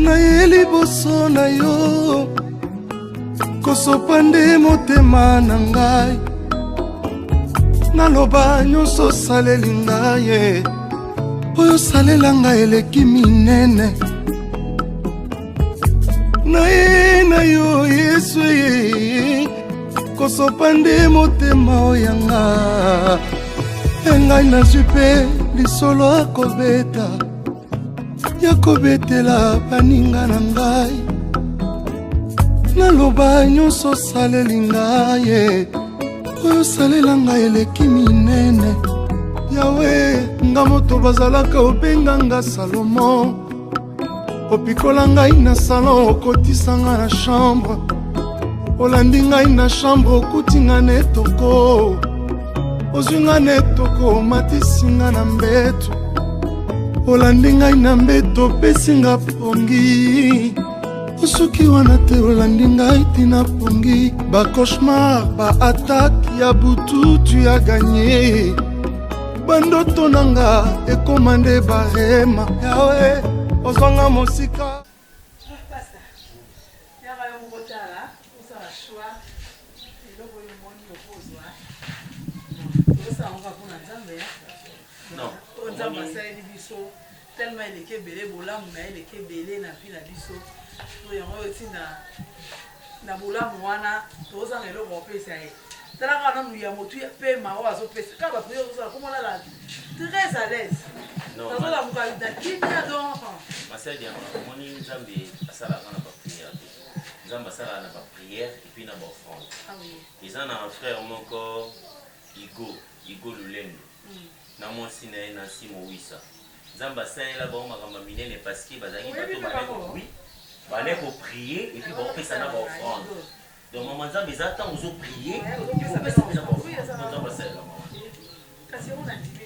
Nayeli boso na yo kosopande motema na ngai naloba nyonso saleli ngai oyo salela ngai eleki minene na yo Yesu kosopande motema oyanga engai nazwi mpe lisolo akobeta ya kobetela baninga na ngai naloba nyonso saleli ngai oyo salela ngai eleki minene yawe nga moto bazalaka obenga nga Salomo opikola ngai na salon okotisa nga na chambre olandi ngai na chambre okuti nga na etoko ozwi nga na etoko omatisi nga na mbeto olandi ngai na mbeto opesi nga pongi osoki wana te olandi ngai tina pongi bacauchemar baatake ya butu tu ya ganye bandoto nanga ekomande barema yawe ozwanga mosika tellement il est belé bolam na il est belé na pi na biso to yango oti na bolam wana to za ngelo ko pesa e tala ka no ya motu pe ma wa so pesa ka ba priyo so comment la très à l'aise non ça la muka da kimia donc masadi ya moni nzambe asala kana ba prière nzambe asala na ba prière et puis na ba offrande ah oui ils en a un frère moko Igo Lulendo na mwasi na Simo Wisa Zamba la bon makamba minene parce que bazaki bato bato oui balé pour prier et puis bon fait ça na offrande donc maman Zamba ils attendent aux prier il faut passer ça pour Zamba ça là kasi on a dit que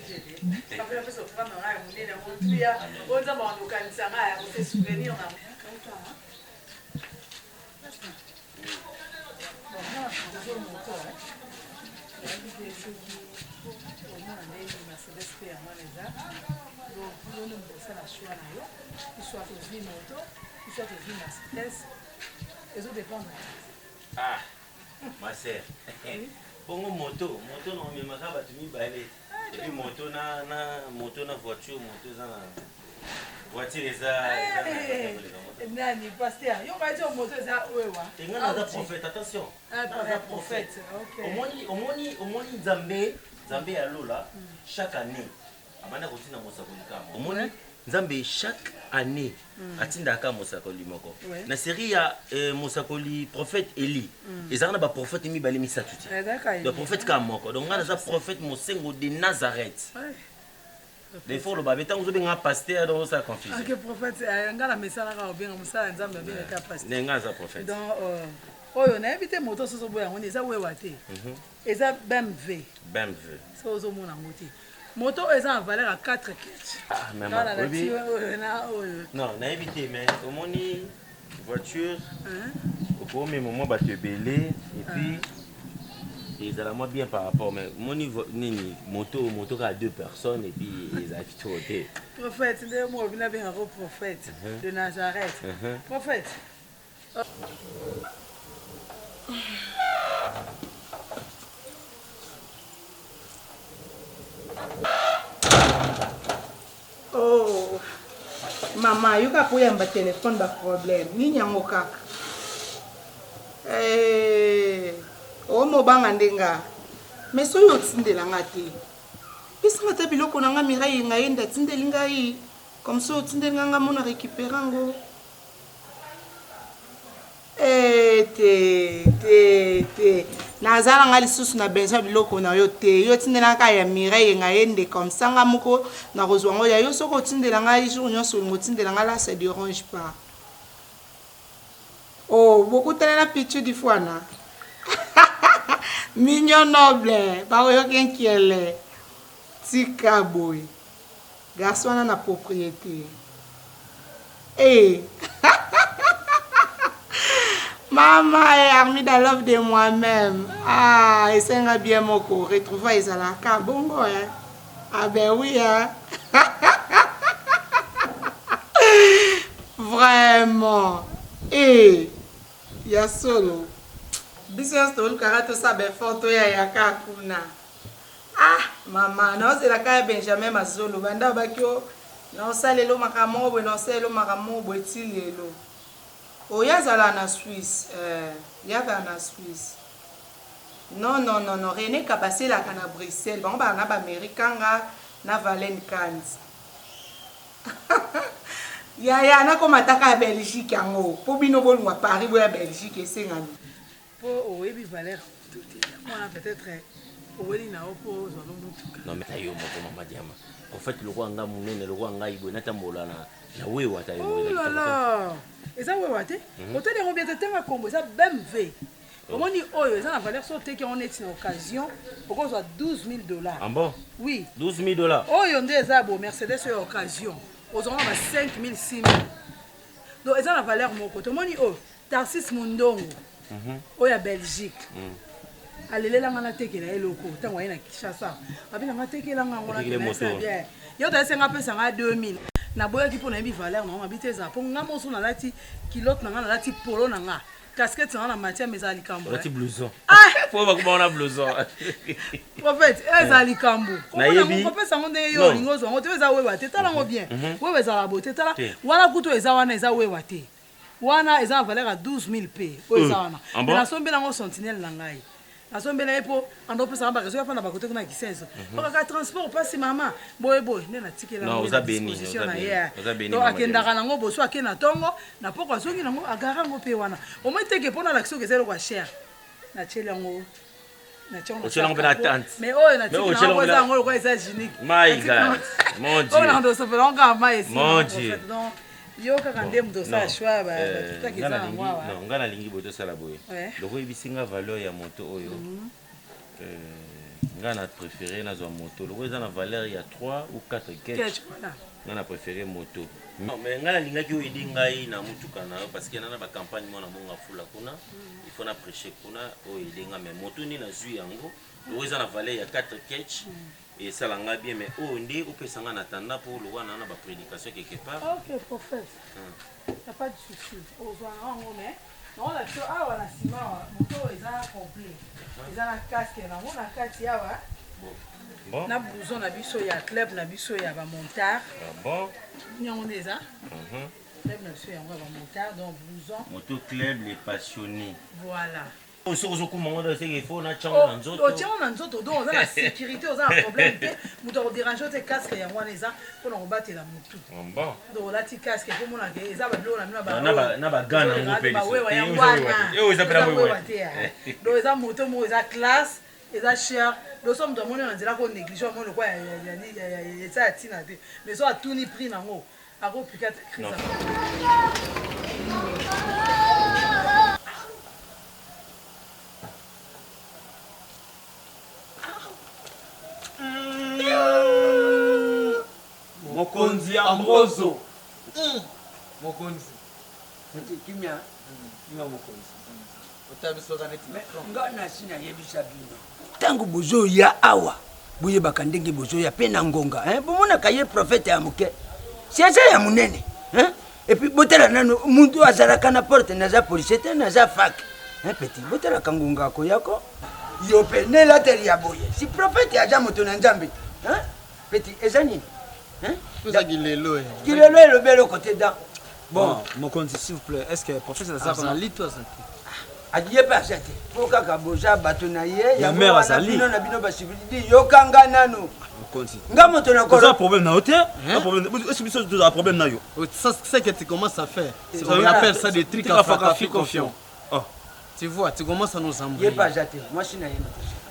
ça fait un peu ça prendre là on est dans mon tuya on Zamba on kanisa ngaya ko se souvenir na ah, ma sœur. Bon, moto non mais ma carte tu m'y balais. Et puis moto na voiture, moto na voiture ça. Nani pasteur, yo ka dire moto ça wewa. Et ngana za prophète, attention. Ah, prophète. OK. Omoni Nzambe ya lola chaque année. Amana kotina mosakoli kama. Omoni Nzambe chaque année atindaka mosakoli moko. Na série ya mosakoli prophète Eli. Ezana ba prophète mi bali misatu ti. Le prophète ka moko. Donc ngana za prophète mosengo de Nazareth. Des fois le babeta ozo benga pasteur dans sa confusion. OK prophète ngala mesala ka obenga musala Nzambe benga pasteur. Nenga za prophète. Donc oyo na invité moto soso boya ngoni eza wewa te. Eza BMW. Sozo mona ngoti. Moto eza en valeur à 4 kg. Ah, mais oui. Non, on a évité, mais au moins voiture, au premier moment, bah, tu belé, et puis, ils allaient bien par rapport, mais mon moto à 2 personnes, et puis ils avaient tout ôté. Prophète, moi, je viens un prophète de Nazareth. Prophète. Oh, maman, you ka kuyamba téléphone ba problème. Ni nyango kaka. O mo banga ndenga. Mais so yo tsindela ngati. Bisanga ta biloko nanga mirai nga yenda tsindeli ngai. Comme ça tsindeli nga mona récupérer ngo. Te. Nazala nga lisusu na benza biloko na yo te. Yo tindela ka ya mirai nga yende comme ça nga moko na kozwa ngo ya yo soko tindela nga jour nyonso ngo tindela nga la ça dérange pas. Oh, beaucoup tellement la pitié du foana. Mignon noble, ba yo kenkiele. Tika boy. Garçon na propriété. Maman est armée de love de moi-même. Ah, et c'est un bien moko. Retrouver les alaka. Bongo, hein? Ah ben oui, hein? Vraiment. vraiment. Eh, ya solo. Biso ya stolu karato sabe foto ya kakuna. Ah, mama, na ose la kaya Benjamin Mazolo. Banda bakyo, na osalelo makamobwe, na osalelo makamobwe tilelo. Oya zala na Suisse. Yaga na Suisse. Non, René Kabase la kana Bruxelles. Bon, ba na ba Amerikanga na Valen Kans. Ya na komataka ya Belgique yango. Po bino bolungwa Paris bo ya Belgique esengani. Po oyebi Valère. Moi peut-être oweli na opo zolo mutuka. Non mais tayo moko mama diama. En fait le roi nga munene le roi nga ibo natambola na wewa tayo. Oh là là. Eza wewa te. Otele combien de temps kombo ça BMW. Omoni oyo eza na valeur sauté qui on est une occasion pourquoi soit $12,000. Ah bon? Oui. $12,000. Oyo nde eza bo Mercedes sur occasion. Aux on va 5,000 6,000. Donc eza na valeur moko. Tomoni oyo Tarsis Mundongo. Oyo Belgique. Alelela ngana tekela eloko tango ayina Kinshasa. Abina ngana tekela ngana ngona bien. Yo ta senga pesa nga 2000. Na boya ki pona bi valeur na mabiteza. Po nga mosu na lati kilote na ngana lati polo na nga. Casquette na matière mais ali kambo. Lati blouson. Ah, faut ba kuma na blouson. Prophète, ezali kambo. Na yebi. Ko pesa ngo ndenge yo lingozo ngo te eza wewa te tala ngo bien. Wewe eza la beauté tala. Wana kuto eza wana eza wewa te. Wana eza valeur à 12,000 p. O eza wana. Na sombela ngo sentinelle na ngai. Asombela epo ando pesa ba rezo ya fana ba kote kuna kisenzo. Baka transport passe mama. Boy na tikela. Non, oza beni, oza beni. Donc akendaka nango boso akena tongo na poko azongi nango agara ngo pe wana. Au moins teke pona l'action que c'est le cher. Na tshela ngo na tshongo. Tshela ngo na tante. Mais oh na tshela ngo za ngo kwa eza unique. My God. Mon Dieu. Oh na ndo so pela nga ma esi. Mon Dieu. Yo kaka ndem do sa choix ba tutaki za ngwa wa. Non, ngana lingi boto sala boye. Loko ibisinga valeur ya moto oyo. Ngana préféré na zo moto. Loko eza na valeur ya 3 ou 4 cash. Ngana préféré moto. Non, mais ngana linga ki oyidi ngai na mutuka na parce que nana ba campagne mona monga fula kuna. Il faut na prêcher kuna oyidi nga mais moto ni na zui yango. Loko eza na valeur ya 4 cash. Et ça l'a bien, mais oh, on dit au pesanga n'attendant pour le voir dans la prédication quelque part. Ok, prophète. Il n'y a pas de souci. Au soir, on est. Non, la chose, ah, voilà, ciment, moto, ils ont complet. Ils ont la casque, ils ont la casque, il y a, bon. Na blouson, na biso, il y a club, na biso, il y a un montard. Bon. Il y a un des club, na biso, il y a un montard, donc blouson. Moto club, les passionnés. Voilà. On se retrouve au moment de ce qu'il faut, on a tchang dans nzoto. Oh, tchang dans nzoto, donc on a la sécurité, on a un problème. Nous devons déranger tes casques, il y a un les pour nous battre la moto. Bon. Donc là, tes casques, pour mon agé, ils ont l'eau, na ba gana ngo pe. Yo ils appellent ouais. Donc ils ont moto, moi ils ont classe, ils ont cher. Nous sommes dans mon on dit là qu'on néglige moi le quoi il y a ça tina te. Mais ça a tout ni prix nango. A go piquer crise. Mokonzi Ambroso. Mokonzi. Kimia. Kimia mokonzi. Otabisoka neti. Ngana sina yebisa bino. Tangu bozo ya awa. Buye bakandenge bozo ya pena ngonga, bomona kaye prophète ya muke. Siasa ya munene, Et puis botela nano mundu azalaka na porte na za police te na za fac. Petit botela kangunga ko yako. Yo pe ne la teri ya boye. Si prophète ya jamoto na nzambe. Petit ezani. Tout ça Gilelo. Gilelo est le bel côté dans. Bon, Mokonzi s'il vous plaît, est-ce que prophète ça ça lit toi ça? Adieu pas ça. Poka kaboja batonaye ya mère azali. Bino na bino basibilité yokanga nano. Mokonzi. Ngamoto na ko. Ça problème na hôtel? Un problème. Est-ce que tu as un problème na yo? Ça c'est que tu commences à faire. On appelle ça des trucs à faire confiance. Oh. Tu vois, tu commences à nous embrouiller. Yé pas jaté. Moi je suis na yéma.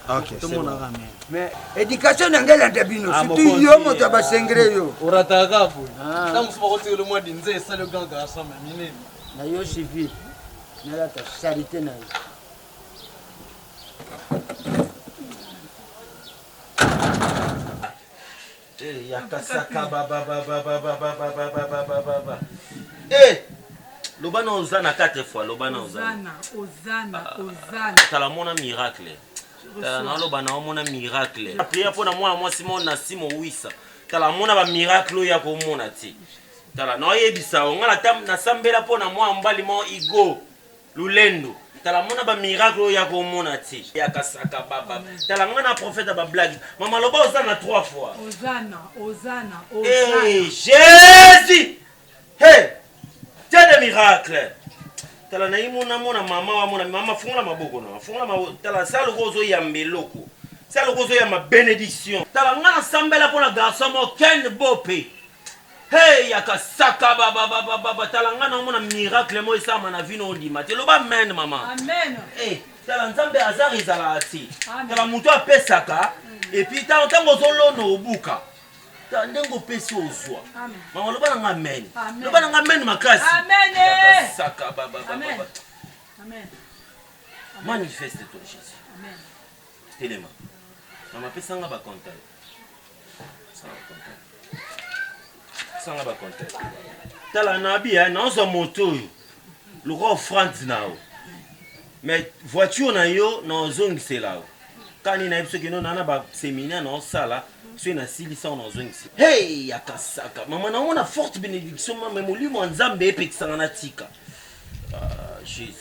OK. Tout le monde a ramé. Mais éducation n'engela ndabino surtout yo moto basengre yo. Orataka bo. Quand vous portez le mois d'inze ça le gang grâce à mine. Na yo civil. Na la ta charité na yo. Eh yakasaka baba. Lobana ozana 4 fois, lobana ozana. Ozana. Tala mona miracle. Tala lobana mona miracle. Prière pour moi Simon na Simon Wissa. Tala mona ba miracle ya ko mona ti. tala no yebisa on ngala tam na sambela pona mwa mbali mo Igo Lulendo tala mona ba miracle ya ko mona ti ya kasaka baba tala ngana prophète ba blague mama loba ozana 3 fois Hosanna hey Jésus hey Dieu de miracle tala na imuna mona mama wa mama fungula maboko no fungula maboko tala sala gozo ya mbeloko sala gozo ya ma bénédiction tala ngana sambela pona garçon mo Ken Bope hey yakasaka baba talangana mona miracle mo esama na vino ondima te loba amen mama amen tala nzambe azari ezala ati tala mutu apesaka et puis tango zolona obuka tala ndenge opesi ozwa mama loba nanga amen loba nanga amen makasi yakasaka baba manifeste toi Jésus telema mama pesanga ba contact sanga ba contact tala nabi na zo moto le roi France nao mais voiture na yo na zongisela kani na biso kino na ba séminaire na sala so na silisa na zongisi hey yakasaka mama na ona forte bénédiction mama molimo nzambe epekisanga na tika Jésus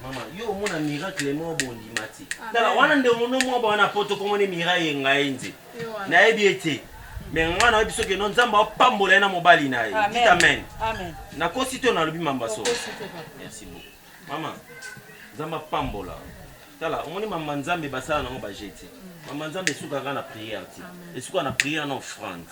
mama yo mona miracle mo bondi mati tala wana nde mono mo bana poto ko moni miracle ngaenze na ebiete mais ngana biso ke non nzamba opambola na mobali na ye dit amen na kosito na lobi mambaso merci beaucoup mama nzamba pambola tala omoni mama nzambe basala na mo bajeti mama nzambe suka kana prière ti esuka na prière na offrande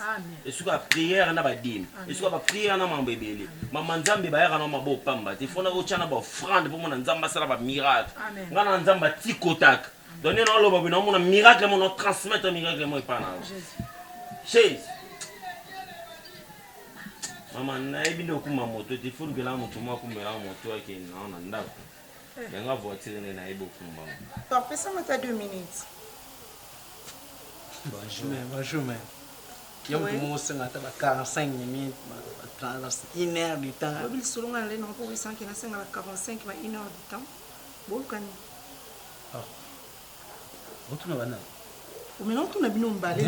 esuka prière na badim esuka ba prière na mambebele mama nzambe ba yaka na mabo pamba ti fona ochana ba offrande pour mona nzamba sala ba miracle ngana nzamba tikotaka donner na loba bino mona miracle mona transmettre miracle mo ipana Jésus mama na ebindo kuma moto ti furu gela moto mo kumela moto ke na ndako yanga voiture na ebo kumba Parfait, ça m'a 2 minutes. Bonjour, mais il y a un moment où 45 minutes, 1 heure du temps. Je vais le aller dans le 45, 1 heure du temps. Bon, quand même. Ah, on tourne à mais non, tu n'as pas de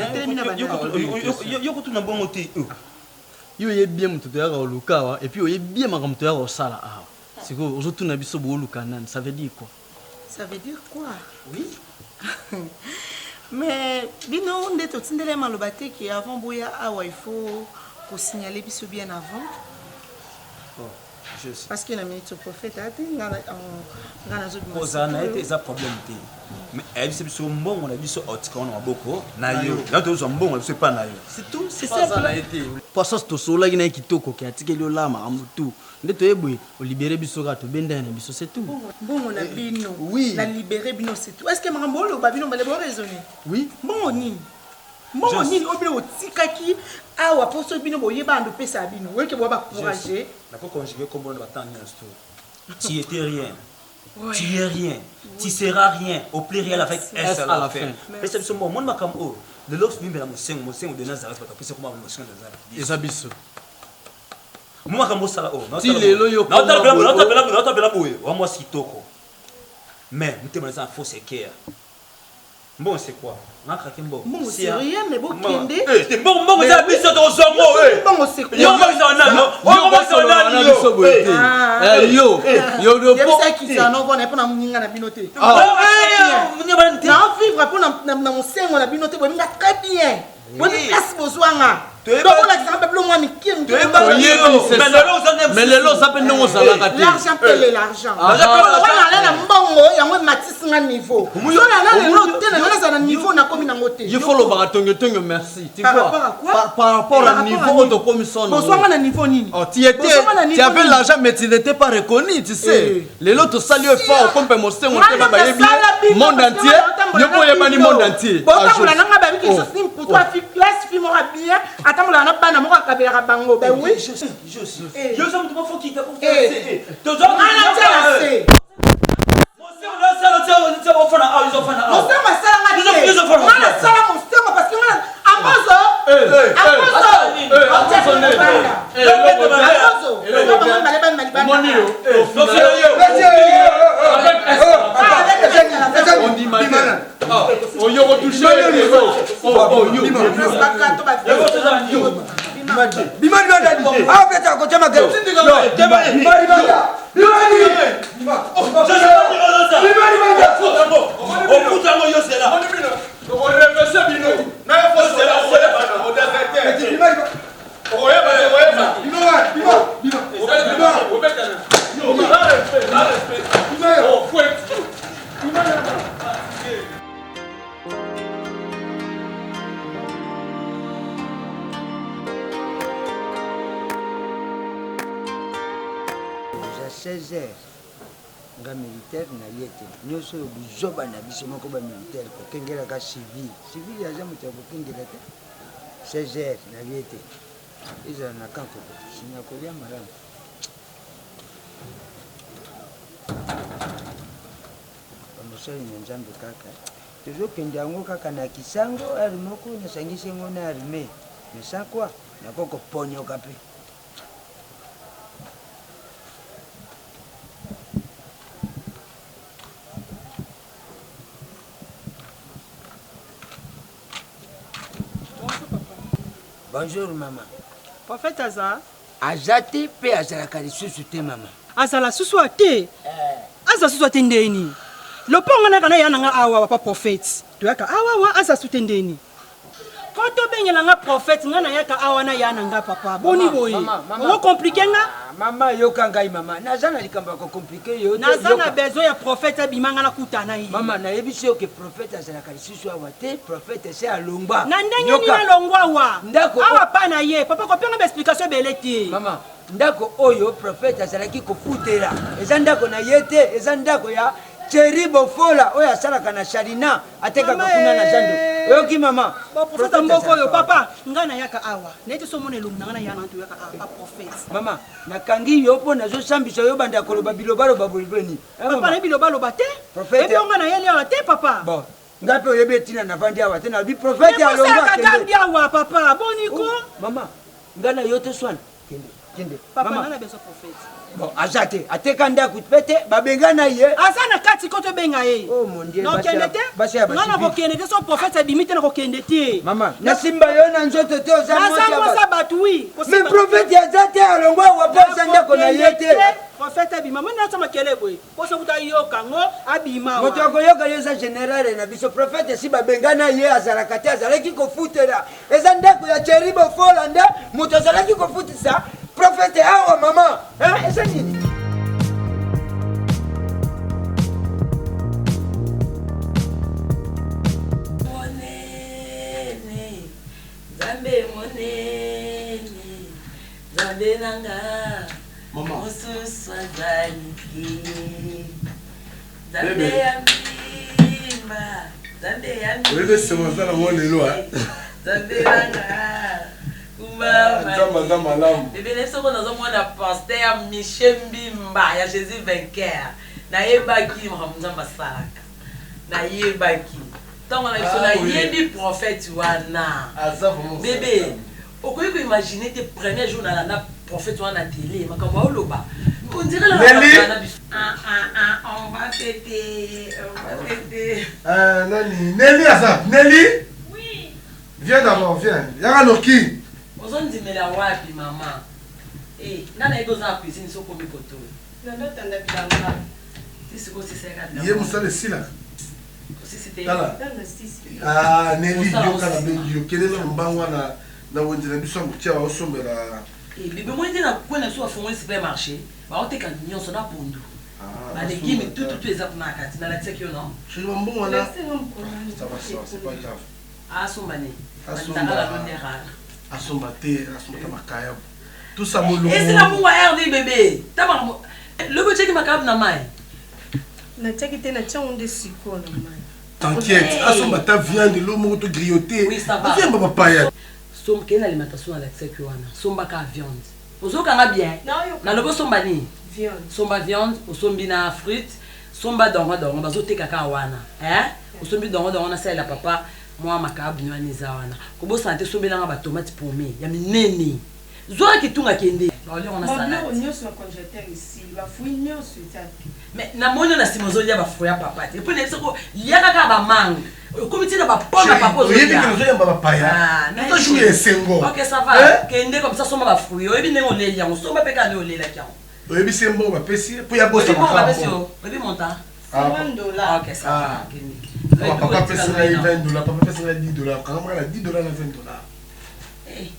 yo ye bien mutoya ka luka et puis yo ye bien makamtoya ka sala ah c'est quoi aujourd'hui na biso bo luka nan ça veut dire quoi? Ça veut dire quoi? Oui. Mais bino nde to tindele maloba te ki avant boya awa il faut ko signaler biso bien avant. Oh, je sais. Parce que na minute prophète a dit ngana zo bien. Poza na été ça problème te. Mais elle c'est biso mbongo na biso otika na maboko na yo. Na to zo mbongo c'est pas na yo. C'est tout, c'est ça na été. Parce que to sola gina kitoko ki atikeli ola makamtu. Nde to yebwe o libérer biso ka to benda na biso c'est tout. Bon on a bino. Oui. La libérer bino c'est tout. Est-ce que makambo lo ba bino ba le bon raisonner? Oui. Bon ni. Bon ni obile o tikaki awa poso bino bo yeba ndo pesa bino. Weke bo ba encourager. La ko conjuguer comme on va tendre un tu étais rien. Ouais. Tu es rien. Tu seras rien. Au pluriel avec S à la fin. Mais c'est ce moment makam o. Le lox bimbe la mosengo de Nazareth parce que c'est comment mosengo de Nazareth. Ezabiso. Moi comme ça là oh. Ti lelo yo. Na ta bela boye. Wa moi kitoko. Mais mute mona ça fausse équerre. Bon c'est quoi? Ngaka kimbo. Bon c'est rien mais bon kende. Eh, bon ça biso to zongo eh. Bon c'est quoi? Yo yo ça qui ça non on est pour na muninga na binoté. Na vivre pour na mosengo na binoté bo minga très bien. Bon place bozwanga. Mais le lot ça peut non ça la gâter. L'argent paye l'argent. On a là mbongo ya moi matisi nga niveau. On a là le tena na na niveau na komi na ngote. Il faut le baratongo merci. Tu vois par rapport à niveau de commission. Bonsoir na niveau nini? Oh tu avais l'argent mais tu n'étais pas reconnu tu sais. Les lots saluent fort comme mosengo te ba yebi monde entier. Yo boye bani monde entier. Bon quand on a nga ba biki so pour toi classe fille mora bien. Attends la na bana moko kabela bango. Ben oui. Je ça me faut quitter pour faire. On dit matin. Oh, yo retouché les autres. Oh, yo. Bimani bada. Ah, peut-être à côté ma gueule. Bimani bada. nga militaire na yete nyonso buzoba na biso moko ba militaire kokengela ka civil yaza moto kokengela te 16h na yete iza na kanko sinya kolia malamu bamosali na nzambe kaka tozokende yango kaka na kisango ari moko nasangisi yango na arme mesakwa nakoko ponyoka pe Bonjour maman. Prophète Aza. Azati pe azalaka lisusu te mama. Azala susu ate. Aza susu ate ndeni. Loponga na kana yana nga awa papa prophète. Toyaka awa aza susu te ndeni. Quand on bengela nga prophète nga na yaka awa na yana nga papa. Boni boy. On compliqué nga. Mama yoka ngai mama. Nazana likamba ko compliqué yo. Nazana besoin ya prophète bimanga na kutana yi. Mama na yebisi ke prophète azalaka lisusu awa te. Prophète c'est alongba. Na ndenge ni alongwa wa. Ndako awa pa na ye. Papa ko penga explication beleti. Mama ndako oyo prophète azalaki ko futera. Eza ndako na yete, eza ndako ya Chéri bofola oya salaka na Sharina ateka kakuna na jando. Oyoki mama. Prophète mboko yo papa ngana yaka awa. Nete so mona elungu ngana yana ntu yaka a prophète. Mama nakangi yo po nazo sambisa yo banda koloba bilobalo babolibeni. Papa na bilobalo bate. Prophète. Epe ngana yeli awa te papa. Bon. Ngape oyebe tina na vandi awa te na bi prophète ya longa. Papa gambi awa papa boniko. Mama ngana yo te swan. Kende. Papa ngana beso prophète. Bon, azate, ateka ndaku pete, babengana ye. Azana kati koto benga ye. Oh mon Dieu. Non kendete? Ngana ko kendete so prophète bimite na ko kendete. Mama, na simba yo na nzoto te ozama. Azama sa batui. Mais prophète azate alongwa wapa sanda kona yete. Prophète bima mona sama kelebwe. Poso kuta yoka ngo abima. Moto akoyoka yesa general na biso prophète si babengana ye azalaka te azalaki ko futela. Eza ndako ya Chéri bofola nda moto azalaki ko futisa. Prophète awa mama. Hein, esa nini? Zambe nanga. Mosusu azaliki. Zambe ya mima. Zambe ya mima. Wewe sema sana mwana lelo. Zambe nanga. Bébé, les secondes dans un mois de pasteur Michel Bimba, il y a Jésus vainqueur. Naïe Baki, Mohamed Massalaka. Naïe Baki. Tant on a eu Yebi prophète Wana. Bébé, au coup vous imaginez tes premiers jours dans la prophète Wana télé, mais comme Oloba. On dirait la on va fêter, on va fêter. Nelly Asa, Nelly? Oui. Viens d'abord, viens. Yaranoki. On dit mais la wapi maman. Eh, nana ego za cuisine so komi poto. Nana tanda bilanga. C'est quoi c'est ça? Yé musale sila. Si c'était. Ah, Nelly yo kana bengi yo kele na mbangwa na wonde na biso ngutia wa osombela. Eh, bébé moi était na quoi na so a fond supermarché. Ba on te kan nyon so na pondu. Ba les gimi tout les apna kati na la tseki yo non. Je suis bon wana. Ça va, c'est pas grave. Ah sombane. Asomba. Asomba makaya. Tout ça molo. Et c'est la mon RD bébé. Taba le budget qui makab na mai. Na tseki te na tchonde siko na mai. T'inquiète, asomba ta viande l'homme to grioté. Oui, ça va. Viens papa paya. Somba quelle alimentation à la tseki wana. Somba ka viande. Ozo kanga bien. Na lobo somba ni. Viande. Somba viande, osombi na frites, somba dongo bazo te kaka wana. Hein? Osombi dongo na sala papa. Moi makabu ni waniza wana. Kobo santé sombi na ba tomate paumé. Ya minene. Zoa kitunga kende. Mabiloko nyonso na congélateur ici, bafui nyonso etiaki. Mais na moni na simozolia bafui ya papa te. Epo na soko liaka ka ba mangue. Comme tu na ba pona papa ozolia. Oyebi que ozolia ba paya. Ah, na to jouer sengo. OK, ça va. Kende comme ça soma bafui. Oyebi ne oleli yango. Soma pe ka ne olela kiango. Oyebi sembo ba pesi po ya bossa ba pesi. Oyebi monta. $50. OK, ça va. Kende. Papa pesi na $20, papa pesi na $10. Quand moi na $10 na $20. Eh.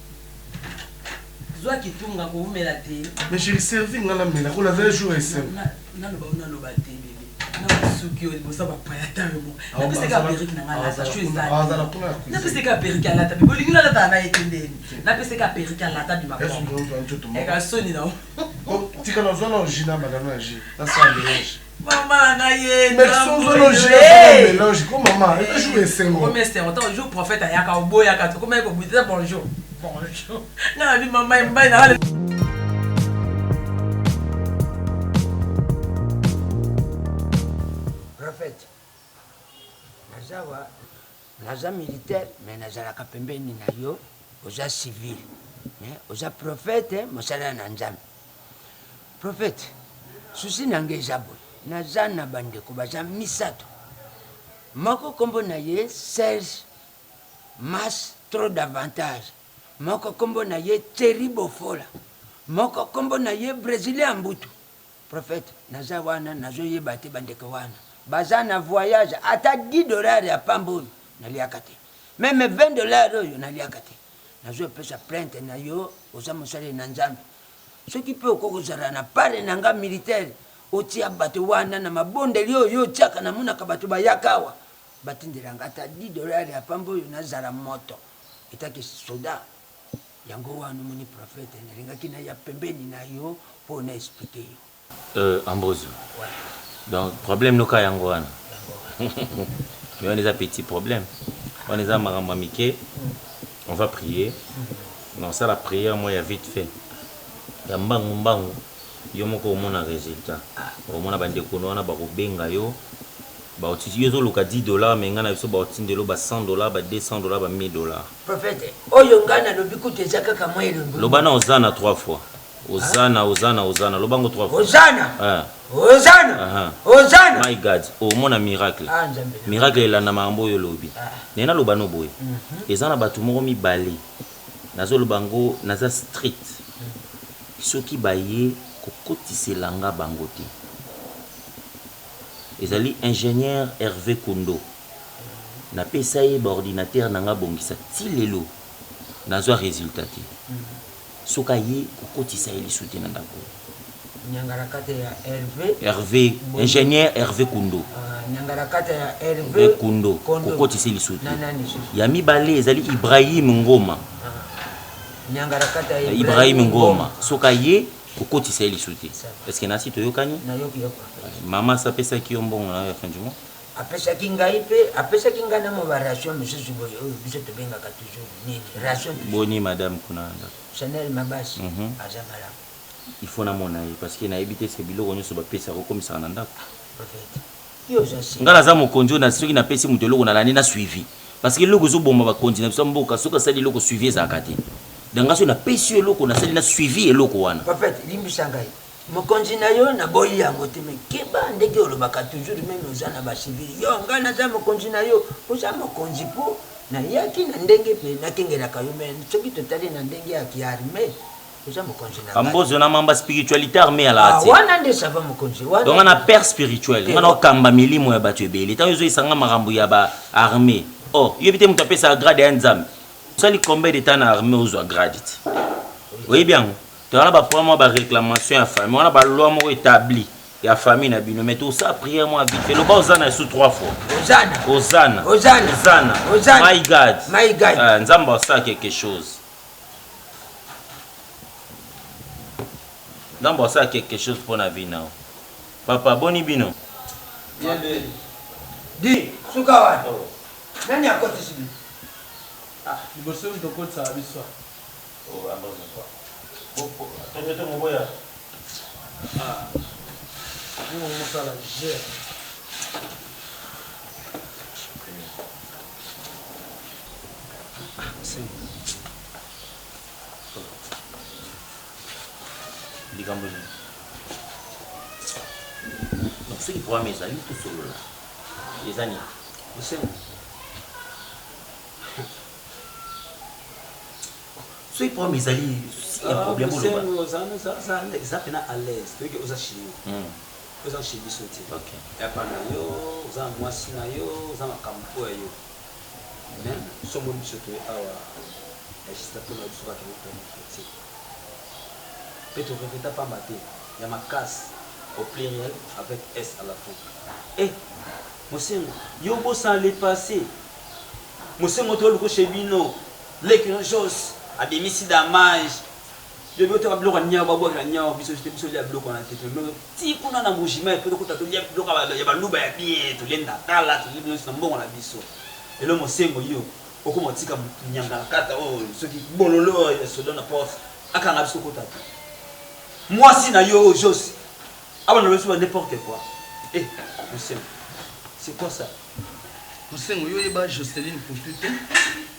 Zoa kitunga ko umela te. Mais j'ai servi ngala mela ko la veille jour et sem. Na lo ba te bébé. Na suki o bossa ba paya ta mo. Na pese ka Perique na ngala sa chose za. Na pese ka Perique ala ta bébé. Linga la ta na etendeni. Na pese ka Perique ala ta du ma. E ka soni na. Oh, tika na zona origina banana nji. Na sa mélange. Maman na ye. Mais son zona origina mélange ko maman. E jour et sem. Comme c'est autant jour prophète ayaka oboya ka to comme ko buta bonjour. Bonjour. Na bi maman mba na. Prophète. Naza militaire, mais nazalaka pembeni na yo, oza civil. Oza prophète, mosala na nzambe. Prophète, susi nange eza boye. Naza na bandeko baza misato. Moko kombo na ye Serge Mas trop d'avantage. Moko kombo na ye Thierry Bofola. Moko kombo na ye Brésilien Mbutu. Prophète, naza wana nazoyeba te bandeko wana. Baza na voyage ata $10 ya pambo naliaka te. Même $20 oyo naliaka te. Nazopesa plainte na yo oza mosali na nzambe. Soki pe okokozala na pare na nga militaire otia bato wana na mabondeli oyo otiaka na monaka bato bayaka awa. Batindelanga ata $10 ya pambo oyo nazala moto. Etaki soda. Yango wana moni prophète nalingaki na ya pembeni na yo po na expliquer yo. Ambrosio. Ouais. Donc problème no ka yango wana. Mais on a des petits problèmes. On est à Maramamike. On va prier. Non, ça la prière moi il y a vite fait. Ya mbangu yo moko mona résultat. Au mona bande ko na ba ko benga yo. Ba otisi yo loka $10 mais ngana biso ba otindelo ba $100 ba $200 ba $1000. Prophète, oyo ngana lobiku tezaka ka mwelo. Lobana ozana 3 fois. Ozana lobango 3 fois. Ozana. My God, oh mon miracle. Miracle la na mambo yo lobi. Nena lobano boy. Ezana batu moko mi balé. Nazo lobango naza street. Soki baye kokotiselanga bango te. Ezali ingénieur Hervé Kondo. Na pesa ye ba ordinateur nanga bongisa tilelo. Nazo résultat te. Soka ye kokotisa ye lisuti na ndako. Nyangarakate ya Hervé, ingénieur Hervé Kondo. Nyangarakate ya Hervé Kondo. Kokotisa lisuti. Ya mibale ezali Ibrahim Ngoma. Nyangarakate ya Ibrahim Ngoma. Soka ye kokotisa ye lisuti. Est-ce que nasi toyokani? Na yoki yoko. Maman sapesa ki yombongo na fin du mois. Apesa kingai pe, apesa kingana mo ration monsieur Zuboy. Oh, biso to benga ka toujours nini? Ration. Boni madame kuna. Chanel Mabasi. Azamala. Il faut na mona parce que na éviter ce biloko nyoso ba pesa ko comme ça na ndako. Prophète. Yo jasi. Ngala za mokonjo na soki na pesi mutelo na lani na suivi. Parce que loko zo bomba ba konji na biso mboka soka sali loko suivi za kati. Danga so na pesi loko na sali na suivi eloko wana. Prophète, limbisa ngai. Mokonzi na yo na boyi yango te me keba ndenge olobaka toujours même oza na ba civil. Yo nga na za mokonzi na yo, oza mokonzi po na yaki na ndenge pe na kengelaka yo mais soki totali na ndenge ya kiarme. Ambozo na mamba spiritualité armée à la ati. Wana nde sava mokonzi. Donc on a père spirituel. On a kamba milimo ya batu ebele. Tant yozo isanga marambo ya ba armée. Oh, yebite mutu apesa grade ya nzambe. Sali combien de temps na armée ozo grade. Oui bien. Tu as ba problème ba réclamation ya famille. On a ba loi mo établi ya famille na bino mais tout ça prière moi vite fait. Le ba ozana sous 3 fois. Ozana. My God. Nzamba ça quelque chose. D'abord ça quelque chose pour la vie now. Papa boni bino. Bien de. Di sukawa. Nani akote sibi? Ah, liboso to kotsa biso. Oh, ambozo quoi. Toto moboya. Ah. Ni mo sala je. likambo nini donc soki problème ezali tosolola eza nini mosengo soki problème ezali problème oloba eza pena à l'aise toyoki oza chimie oza chez biso te yapa na yo oza na mwasi na yo oza makambo oyo yo mais somoni biso toye awa législateur na biso bakende te mpe toregreta pamba te ya makasi au pluriel avec S à la fin. Eh, mosengo, yo bossa le passé. Mosengo to luko chebino, lekino jos, abimisi damage. Yo bote ba bloka nya ba boka nya biso te biso ya bloka na tete. Ti kuna na mujima e ko ta to lia bloka ba ya ba luba ya bien to lenda kala to libino na mbongo na biso. Elo mosengo yo, okoma tika nyanga kata o soki bololo ya soda na porte. Akanga biso ko ta. Moi si na yo jos. Ah bon, on n'importe quoi. Eh, monsieur, c'est quoi ça? Monsieur, Jocelyne pour tout.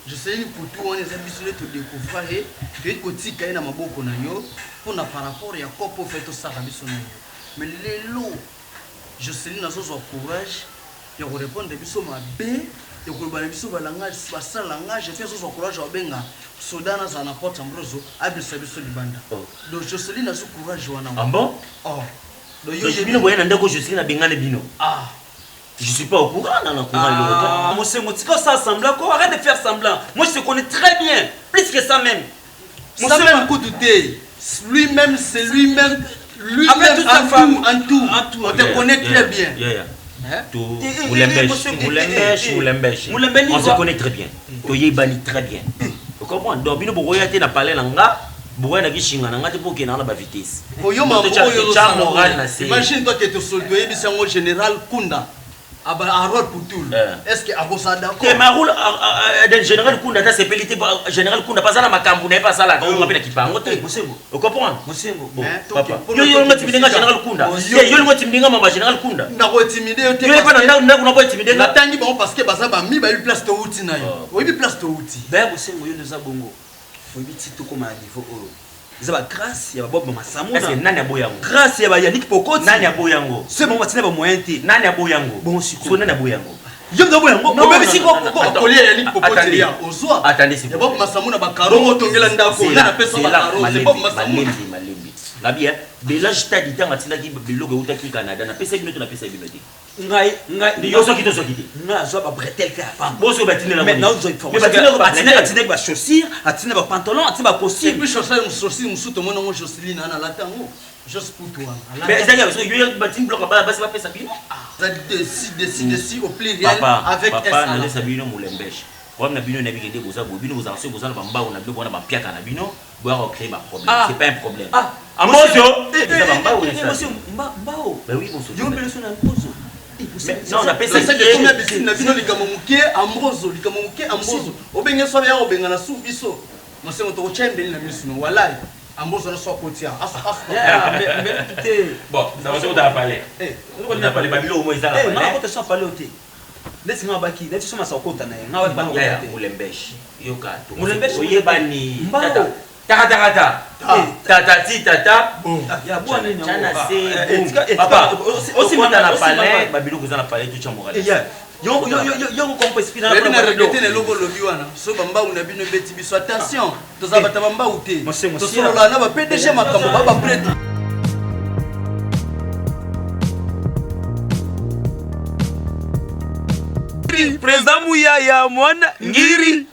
Jocelyne pour tout, on est habitué de découvrir. Et que tu as un maboko na yo pour na par rapport à quoi pour faire tout ça rabiso na yo. Mais les lots, Jocelyne a son courage. Il répond de biso ma bé. Il a biso ba langage, ba sa langage. Fait son courage au benga. Sodana za na porte ambroso. Abisa biso libanda. Donc Jocelyne a son courage wana. Ah bon? Oh. Donc je bino boyana ndako je suis na bengane bino. Ah. Je suis pas au courant dans le courant. Moi c'est moi tu ça semblant quoi, arrête de faire semblant. Moi je te connais très bien, plus que ça même. Moi c'est même coup de thé. Lui-même c'est lui-même toute sa femme en tout. On te connaît très bien. Moulembèche. On se connaît très bien. Toye bani très bien. Tu comprends? Donc bino boya te na parler langa. Boya kishinga nanga te poke na ba vitesse. Imagine toi que tu soldoyer bisango général Kunda. A rôle pour tout. Est-ce que abosa d'accord? Que ma rôle d'un général Kunda ta sepelité général Kunda pas ça na makambu na pas ça là on appelle kipango te mosengo. Tu comprends? Mosengo. Bon. Papa. Yo ngati binga général Kunda. Yo ngati binga mama général Kunda. Na ko intimider yo te. Yo pas na ko na ko intimider. Na tangi ba parce que baza ba mi ba une place to outi na yo. Oui bi place to outi. Ben mosengo yo neza bongo. Faut biti to comme à niveau ils ont grâce ya Bob Masamu est-ce que nani aboyango grâce ya Yannick Pokoti nani aboyango c'est bon matina ba moyen te nani aboyango bon so nani aboyango yo ndo aboyango ko même si ko collier Yannick Pokoti ya ozwa attendez c'est Bob Masamu na ba karongo tongela ndako na pesa ba karongo c'est Bob Masamu malembi la bien belage ta ditanga tindaki biloko utaki Canada na pesa bino to na pesa bino te ngai yo so kito na zo ba bretel ka pa bo so batinela maintenant zo batinela ba chaussures atina ba pantalon atina ba costume puis chaussures musuto mona ngo Jocelyne ana latango juste pour toi mais ça parce que yo batin bloc ba ba pesa bino ça décide au pluriel avec papa na laisse bino mulembeshe Comme na bino na bikende boza bobino boza se boza na bamba na bino na bampiaka na bino boya créer ba problème c'est pas un problème amozo eza bamba ou ça monsieur mbao bah oui bonso yo mbele so na mpozo non on appelle ça que comme habitude na bino likamo muke ambozo obenge so ya obenga na su biso monsieur on to chembeli na biso no walai ambozo na so kotia mais bon ça va se on a parlé on a parlé babilo au moins ça na ko te so parler oté Nesi nga baki, nesi soma sa okota na ye. Nga wali bano ya mulembeshe. Yoka to. Mulembeshe oyebani. Mbao. Tata. Tata. Ya bwana nini? Chana se. Papa. Aussi mata na palais, babilo kuza na palais tu chamora. Yo kompo espina na na répéter le logo lobi wana. So bamba una bino beti biso attention. Toza bata bamba ute. To solo la na ba PDG makambo baba prêtre. Président Mouyaya mwana ngiri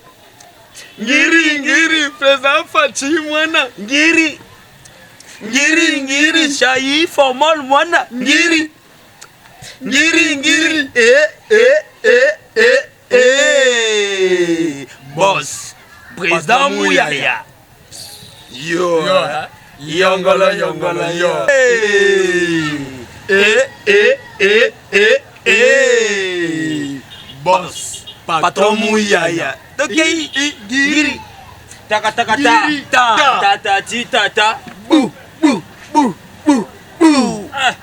président Fachi mwana ngiri Shayi formal mwana ngiri boss président Mouyaya yo yongolo yo boss patron Mouyaya dokei giri taka ta bou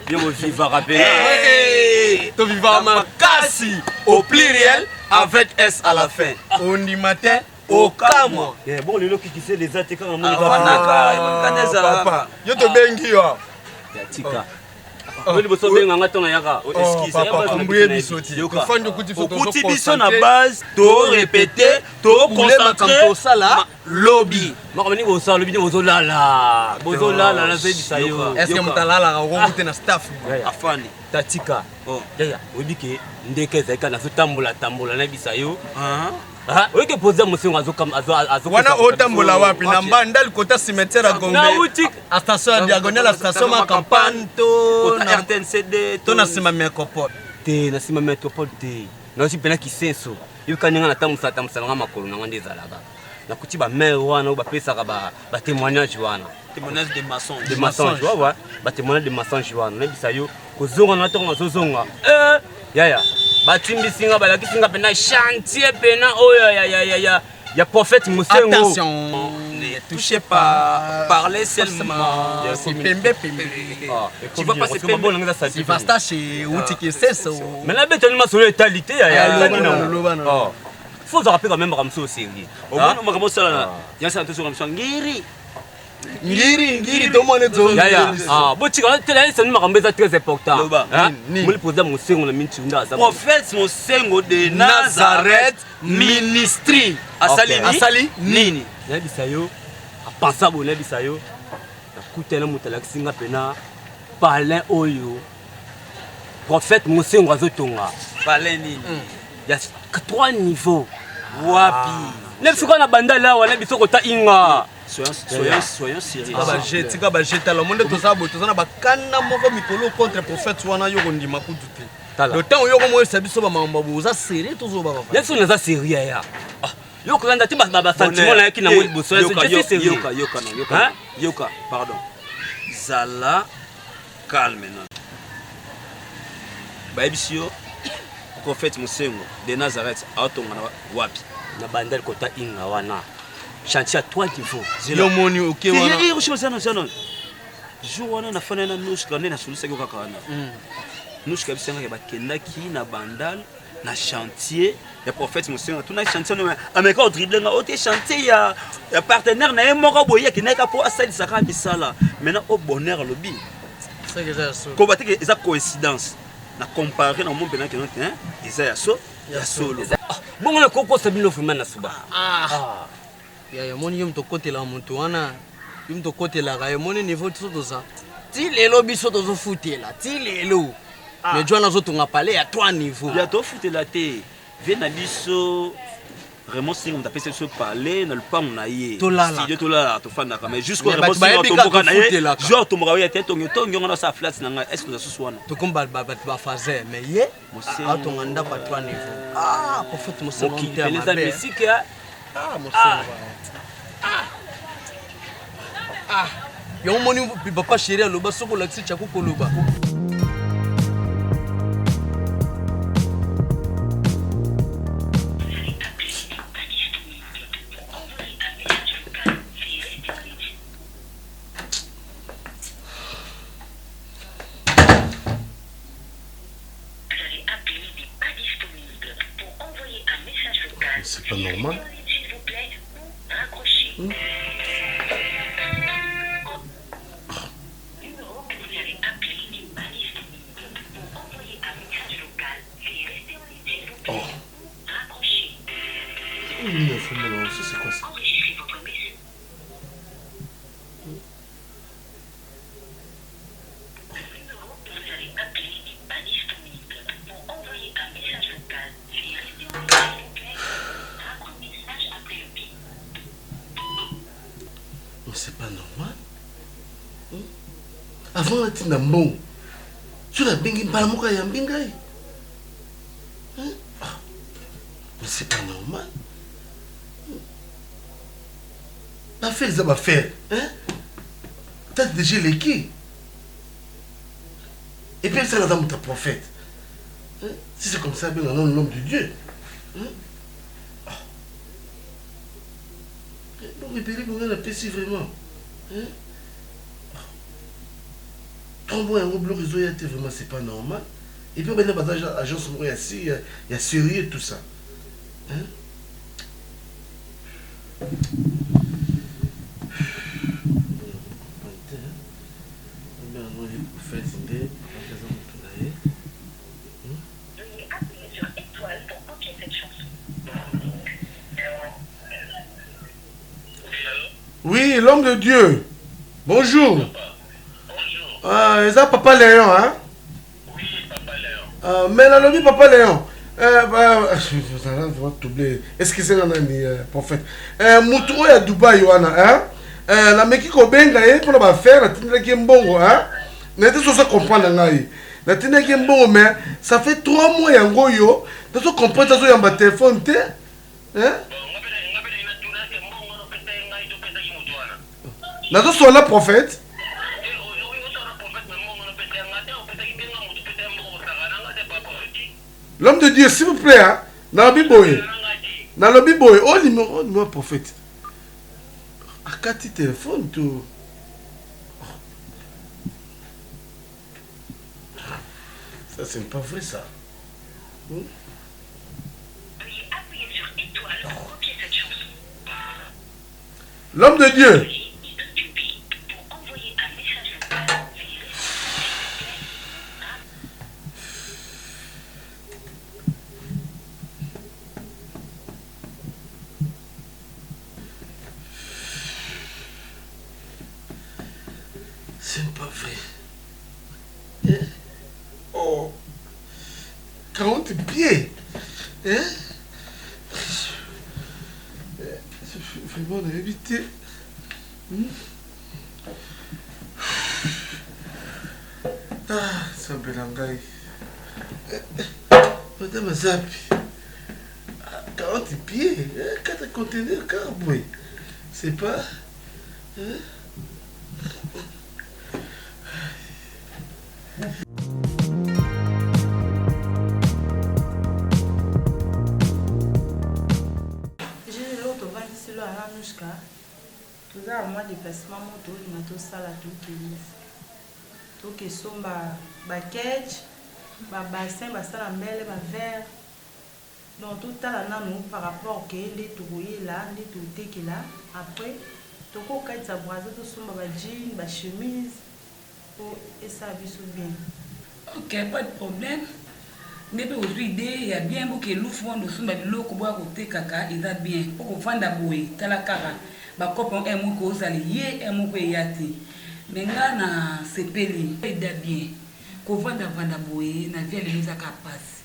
bien mon viva rappelé to viva makasi au pluriel avec S à la fin on dit matin okamwa. Bon, le qui sait les attaquants en monde. Papa, yo to bengi yo. Ya tika. Oli boso benga ngatonga yaka. Excuse. Papa, ombuye bisoti. Ofandi okuti photo. Okuti biso na base, to répéter, to concentrer. Lobby. Makamani ko sa lobby bozo lala. Bozo lala na zebi sayo. Est-ce que mutalala ko na staff? Afani. Tatika. Yaya, obike ndeke zeka na tambola na bisayo. Oui que poser monsieur azo wana otambola wapi na mbanda likota cimetière à Gombe à station diagonale à station ma campagne to na RTNCD to na sima métropole te na sima métropole te na aussi pena kisenso yukaninga na tamusa nga makolo na ngande zalaka na kuti ba maire wana ba pesa ka ba témoignage wana témoignage de mensonge ba témoignage de mensonge wana na bisayo kozonga na tonga zozonga yaya batimbisinga balakisinga pena chantier pena oyo ya prophète Moussengo. Attention, ne touchez pas, parlez seulement. Tu vas passer pembo na ngeza si vasta chez Outiki Sesso. Mais la bête animation sur l'étalité faut se rappeler quand même comme ça au sérieux. Au moins on va commencer là. Il y a ça attention comme ça ngiri domone zo botika tela c'est une makambo très important muli président Mosengo na minchunda prophète Mosengo de Nazareth ministry asali nini na bisayo apensa bona bisayo na kutela mutala kisinga pena parler oyo prophète Mosengo azotonga parler nini il y a 3 niveaux wapi nebisuka na bandala wana bisoko ta inga soyons sérieux. Tika ba jeta le monde to ça boto na bakana moko mikolo contre prophète wana yo ndima kututi. Le temps yo mo sabiso ba mamba boza sérieux to zo ba. Yesu na za sérieux ya. Yo ko nda timba ba sentiment na kina mo boso c'est sérieux. Yoka, pardon. Zala calme na. Ba ebisio prophète Mosengo de Nazareth atonga na wapi na bandal kota inga wana. Chantier à 3 niveaux. Yo moni OK wana. Yo shimana. Jo wana na fana na nush kana na solution ko kakana. Nush kabisa nga ba kendaki na bandal na chantier ya prophète Mosengo. Tuna chantier no ameka dribble nga ote chantier ya partenaire na moko boye ki na ka po asali saka bisala. Maintenant au bonheur lobby. C'est que ça so. Ko batike eza coïncidence. Na comparer na mon pena que non hein. Eza ya so ya solo. Bongo na koko sabino fuma na suba. Ya moni yo mtokotela muntu wana yo mtokotela ka moni niveau tsoto za ti lelo biso tozo futela ti lelo mais jwana zo tonga parler à 3 niveaux ya to futela te vena biso vraiment si on t'a fait se parler na le pas on a yé si to la to fanda ka mais jusqu'au vraiment si to boka na yé genre to moka ya tete tongo na sa flat na est-ce que ça se soana to komba ba fazer mais yé a tonga nda pa 3 niveaux prophète Mosengo qui les musique yo moni papa chéri aloba soko la tsi chako koloba c'est pas normal. C'est quoi ça? Mais c'est pas normal. Avant la tina bon, tu l'as bien pas mon gars bien. Mais c'est pas normal. Pas faire les affaires, hein? T'as déjà l'équipe. Et puis ça, la dame ta prophète. Hein? Si c'est comme ça, bien on a le nom de Dieu. Hein? Bon, répétez pour la paix, si vraiment. Hein? Quand on a un rouble réseau, vraiment, c'est pas normal. Et puis on a une agence, il y a sérieux tout ça. Hein? Oui, l'homme de Dieu. Bonjour. Bonjour. C'est ça, Papa Léon, hein? Oui, Papa Léon. Mais la lobby, Papa Léon. Je vais excusez-moi, prophète. Moutou à Dubaï, hein? La meki ko benga pour la faire, la tine qui est bon, hein? N'était pas comprendre ngaï. La tine qui est bon, mais ça fait 3 mois yango yo. Tu dois comprendre ça sur mon téléphone, hein? Nazo soit là prophète. L'homme de Dieu, s'il vous plaît, hein? Dans la Bible, oh numéro prophète. À 4 téléphones, tout. Ça, c'est pas vrai, ça. L'homme de Dieu. C'est pas vrai. Oh. 40 pieds. Hein? Vraiment, on a évité. Ah, ça belangaï. Madame Zapi. 40 pieds. 4 conteneurs carboués. C'est pas. Hein? toza à moi déplacement moto olinga tosala tokelisa tokesomba bakege babassin basala mbele bavere donc totala nanu par rapport ke nde tokoyela nde totekela après tokokatisa braza tosomba bajine bachemise po esala biso bien. Ok, pas de problème. Mais aujourd'hui, il y a bien beaucoup de gens qui sont côté kaka, ils ont bien. Pour qu'on fasse d'abord, talakara, bah comme on aime qu'on s'allie, aime qu'on yati. Mais là, na c'est peli, il a bien. Qu'on fasse d'abord, na vie les mises à capace.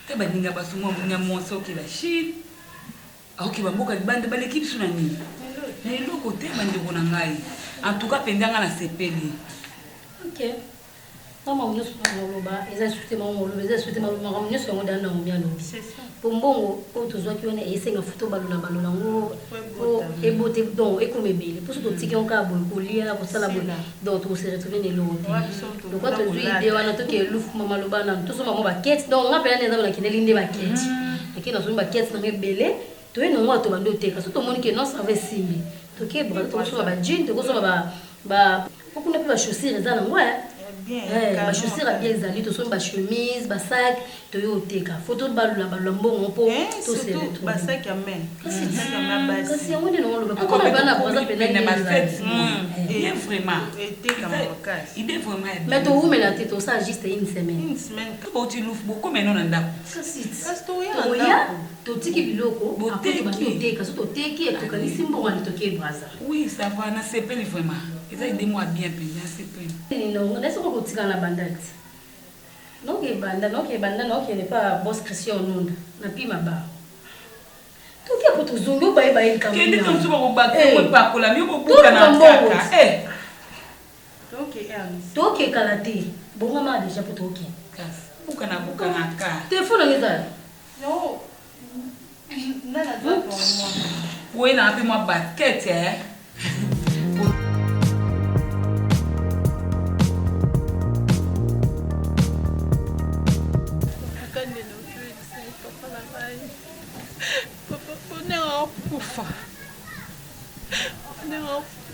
T'as pas dit que souvent on a moins ça que la Chine. Ok, bah beaucoup de bandes, bah l'équipe sur la nuit. Mais l'autre côté, bah de bon angai. En tout cas, pendant la c'est peli. Ok. Maman nous sommes là, ils ont souhaité maman le, ils ont souhaité maman nous sommes dans nos bien nous. Pour bon, pour tous ceux qui ont essayé de photo ballon ngo, et beauté donc et comme belle. Pour ceux qui ont qu'à pour lire pour ça la bonne. Donc on se retrouve dans l'autre. Donc quand tu dis idée on a tout que louf maman le bana, tout ça maman baquette. Donc on appelle les gens qui ne linde baquette. Et qui dans une baquette dans belle. Tu es non moi tu vas noter parce que tout le monde qui non savait simbi. Tu qui bras tu so ba jean, tu so ba pourquoi ne pas chaussures les gens moi. Ba chaussures bien ezali to so ba chemise ba sac to yo teka photo de balula balombo po to se tout ba sac ya men kasi on est non le pas comme bana poza pena ba fête bien vraiment teka makas il est vraiment mais to où la tête ça juste une semaine ko ti louf beaucoup mais non ndako kasi to ya to tiki biloko teka so to teki to kanisi mbongo ni to ke braza oui ça va na c'est peli vraiment ils ont des mois bien payé c'est peli non laisse moi continuer la bandate non que banda non que n'est pas boss Christian non na pima ba tout qui pour tout zungu ba ba il kamuna que tu vas battre pas pour la mieux pour kana kaka donc kalate bon maman déjà pour toi bukana ka téléphone on est là non nana doit pour moi oui na pima basket kufa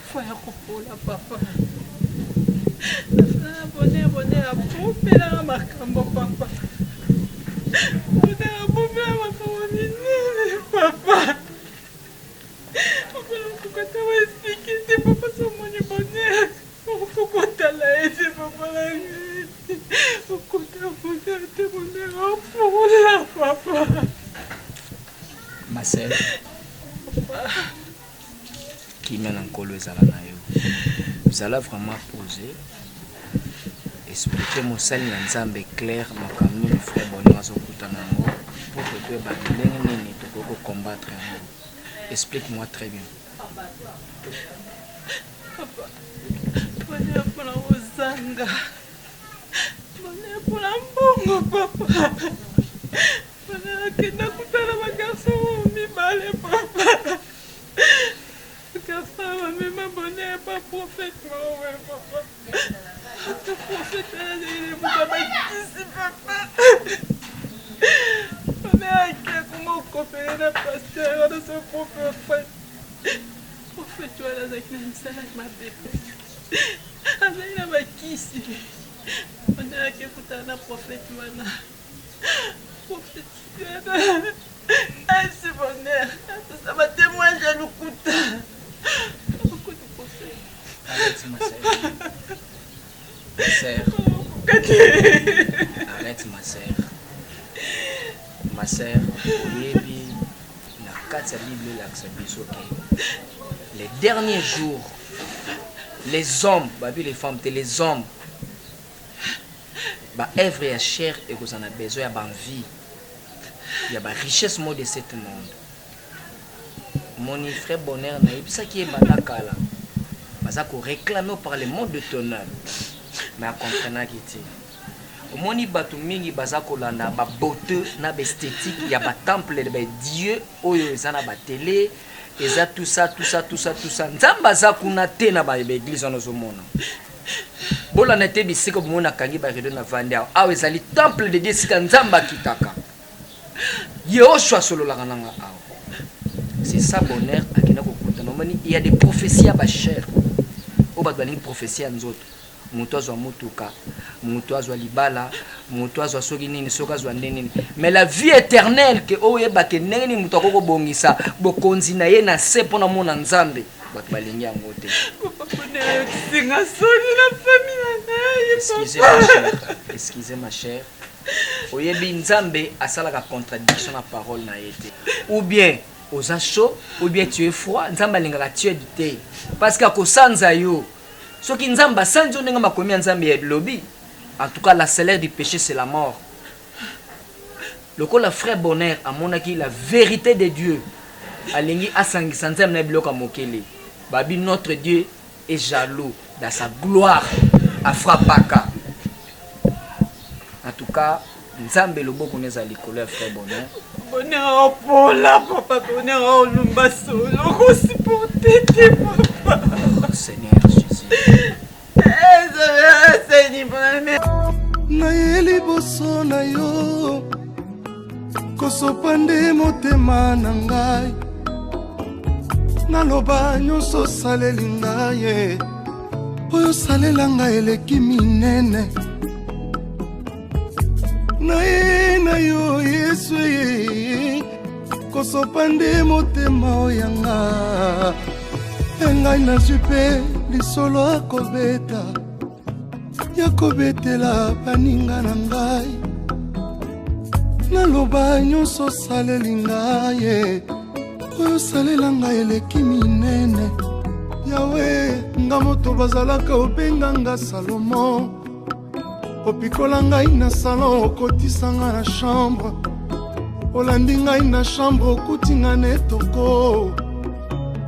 kufa ya kupola papa bone apopela makambo papa bone apopela makambo nini papa okota wa explique te papa somoni bonheur okotala ete papa la okota te bonheur apola papa Marcel, qui mène nkolo ezala na yo. Vous allez vraiment poser, expliquer mosali na nzambe clair makambo le frère Bonheur azokuta nango pour que tu ndenge nini tokoko combattre yango. Explique-moi très bien. Papa, Bonheur pour la Rosanga. Bonheur pour la mbongo, papa. Bonheur qui n'a coûté la garçon, mi balé, papa. Garçon, même Bonheur, pas prophète, ouais, papa. Le prophète, il est pas ici, papa. Bonheur qui a comment coopérer la pasteur de son prophète. Prophète, tu as la salade, ma bébé. Avec la maquisse. Bonheur qui écoute un prophète, voilà. Prophète, c'est Bonheur. Ça va témoigner à nous coûter. Arrête, ma sœur. Ma sœur. Arrête, ma sœur. Ma sœur, Oyebi, na katsa Bible les derniers jours, les hommes, les femmes, les hommes, œuvre et chair et vous en avez besoin, il y a vie, il y a richesse de ce monde. Mon frère Bonheur, ça qui est Batakala, ça qu'on réclame par le monde de tonnerre, mais à comprendre qui moni batu mingi bazakolanda ba beauté na esthétique ya ba temple de Dieu oyo ezana ba télé eza tout ça nzamba za kuna te na ba église na zomona bola na te bisiko mona kangi ba redo na vandia awe ezali temple de Dieu sika nzamba kitaka yo shwa solo la kananga awo c'est ça Bonheur akina kokuta nomani il y a des prophéties à ba cher o ba dwani prophétie nzoto mutu azwa mutuka mutu azwa libala mutu azwa soki nini soki azwa nini mais la vie éternelle que oyeba ke ndenge nini mutu akoko bongisa bokonzi na ye na se mpona mona nzambe bato balingi yango te. Excusez ma chère, oyebi nzambe asalaka contradiction na parole na ye te, ou bien oza chaud ou bien tu es froid, nzambe alingaka tu es du te parce que akosanza yo soki nzamba sanzo ndenge makomi ya nzambe ya lobby. En tout cas, la salaire du péché, c'est la mort. Le coup, le frère Bonheur a monaki la vérité de Dieu. Alingi asangi sanzem na bloka mokele. Babi notre Dieu est jaloux dans sa gloire à frappaka. En tout cas, nzambe lobo koneza likolo frère Bonheur. Bonheur pour la papa, Bonheur au lumba solo, aussi pour t'aider papa. Seigneur Jésus. Nayeli boso na yo kosopande motema na ngai naloba nyonso saleli ngai oyo salela ngai eleki minene na yo Yesu kosopande motema oyanga ngai nazwi mpe lisolo akobeta ya kobetela baninga na ngai naloba nyonso saleli ngai oyo salela ngai eleki minene yawe nga moto bazalaka obenga nga Salomo opikola ngai na salon okotisa nga na chambre olandi ngai na chambre okuti nga na etoko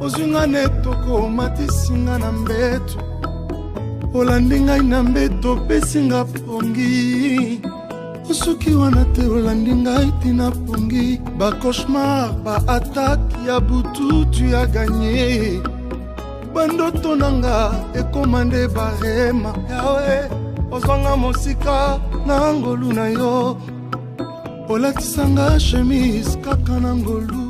ozwi nga na etoko omatisi nga na mbeto olandi ngai na mbeto opesi nga pongi osoki wana te olandi ngai tina pongi bacauchemar baattake ya butu tu ya gagné bandoto nanga ekoma nde barema yawe ozwanga mosika na ngolu na yo olatisanga chemise kaka na ngolu